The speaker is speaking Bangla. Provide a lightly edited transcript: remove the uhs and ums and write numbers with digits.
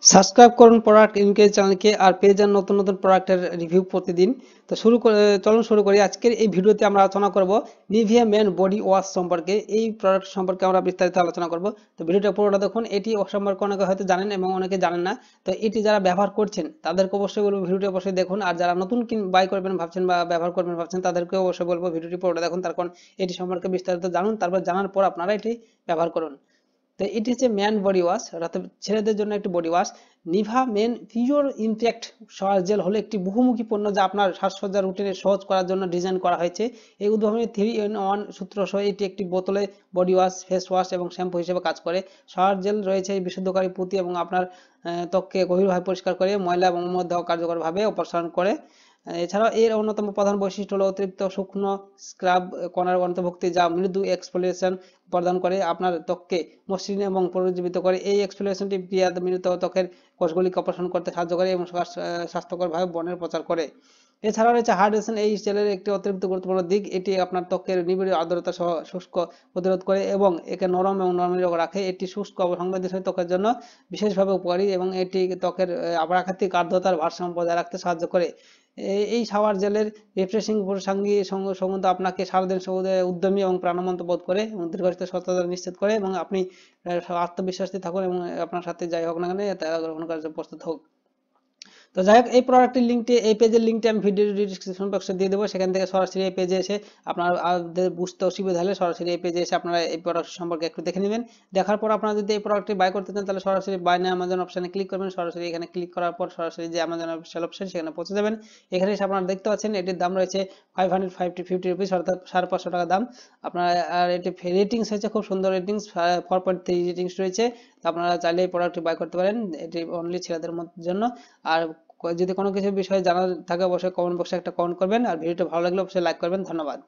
সাবস্ক্রাইব করুন প্রোডাক্ট ইনকেজ চ্যানেলকে আর পেয়ে যান নতুন নতুন প্রোডাক্টের রিভিউ প্রতিদিন। তো চলুন শুরু করি। আজকের এই ভিডিওতে আমরা আলোচনা করব নিভিয়া মেন বডি ওয়াশ সম্পর্কে। এই প্রোডাক্ট সম্পর্কে আমরা বিস্তারিত আলোচনা করব। তো ভিডিওটা পুরোটা দেখুন। এটি সম্পর্কে অনেকে হয়তো জানেন এবং অনেকে জানেন না। তো এটি যারা ব্যবহার করছেন তাদেরকে অবশ্যই বলবো ভিডিওটি অবশ্যই দেখুন। আর যারা নতুন বাই করবেন ভাবছেন বা ব্যবহার করবেন ভাবছেন তাদেরকেও অবশ্যই বলবো ভিডিওটি পুরোটা দেখুন, তার কারণ এটি সম্পর্কে বিস্তারিত জানুন, তারপর জানার পর আপনারা এটি ব্যবহার করুন। তো এটি হচ্ছে ম্যান বডি ওয়াশ, অর্থাৎ ছেলেদের জন্য একটি body wash. Nivea men pure impact shower gel হলো একটি বহুমুখী পণ্য যা আপনার সাজসজ্জা রুটিনে সহজ করার জন্য ডিজাইন করা হয়েছে। এই উদ্ভাবনী 3-in-1 সূত্র সহ এটি একটি বোতলে বডি ওয়াশ, ফেস ওয়াশ এবং শ্যাম্পু হিসেবে কাজ করে। শাওয়ার জেল রয়েছে বিশুদ্ধকারী পুঁতি এবং আপনার ত্বককে গভীরভাবে পরিষ্কার করে, ময়লা এবং মলত্যাগ কার্যকরভাবে অপসারণ করে। এছাড়াও এর অন্যতম প্রধান বৈশিষ্ট্য হলো অতিরিক্ত শুকনো স্ক্রাব কণার অন্তর্ভুক্তি, যা মৃদু এক্সফোলিয়েশন প্রদান করে আপনার ত্বককে মসৃণ এবং পুনরুজ্জীবিত করে। এই এক্সফোলিয়েশনটি ক্রিয়ান্বিত ত্বকের কোষগুলিকে অপসারণ করতে সাহায্য করে এবং স্বাস্থ্যকরভাবে বর্ণের প্রচার করে। এছাড়াও রয়েছে হাইড্রেশন। এই জেলের একটি অতিরিক্ত গুরুত্বপূর্ণ দিক, এটি আপনার ত্বকের নিবিড় আর্দ্রতা সহ শুষ্ক প্রতিরোধ করে এবং একে নরম এবং নমনীয় রাখে। এটি শুষ্ক ও সংবেদনশীল ত্বকের জন্য বিশেষভাবে উপকারী এবং এটি ত্বকের প্রাকৃতিক আর্দ্রতার ভারসাম্য বজায় রাখতে সাহায্য করে। এই শাওয়ার জেলের রিফ্রেশিং সুগন্ধ আপনাকে সারাদিন উদ্যমী এবং প্রাণবন্ত বোধ করে এবং দীর্ঘস্থায়ী সততা নিশ্চিত করে এবং আপনি আত্মবিশ্বাসী থাকুন এবং আপনার সাথে যাই হোক না কেন তা গ্রহণ করার জন্য প্রস্তুত হোক। তো যাই হোক, এই প্রোডাক্টের লিঙ্কটি, এই পেজের লিঙ্কটি আমি ভিডিও ডিসক্রিপশন বক্সে দিয়ে দেবো। সেখান থেকে সরাসরি এই পেজে এসে আপনার বুঝতে অসুবিধা হলে সরাসরি এই পেজে এসে আপনারা এই প্রোডাক্ট সম্পর্কে একটু দেখে নেবেন। দেখার পর আপনারা যদি এই প্রোডাক্টটি বাই করতে চান তাহলে সরাসরি বাই না অ্যামাজন অপশানে ক্লিক করবেন। সরাসরি এখানে ক্লিক করার পর সরাসরি যে অ্যামাজন অফিসিয়াল অপশন সেখানে পৌঁছে যাবেন। এখানে এসে আপনারা দেখতে পাচ্ছেন এটির দাম রয়েছে 550 রুপিস, অর্থাৎ 550 টাকা দাম। আপনারা আর এটি রেটিংস হয়েছে খুব সুন্দর রেটিংস, 4.3 রেটিংস রয়েছে। তো আপনারা চাইলে এই প্রোডাক্টটি বাই করতে পারেন। এটি অনলি ছেলেদের জন্য। আর যদি কোনো কিছু বিষয়ে জানার থাকে অবশ্যই কমেন্ট বক্সে একটা কমেন্ট করবেন, আর ভিডিওটা ভালো লাগলে অবশ্যই লাইক করবেন। ধন্যবাদ।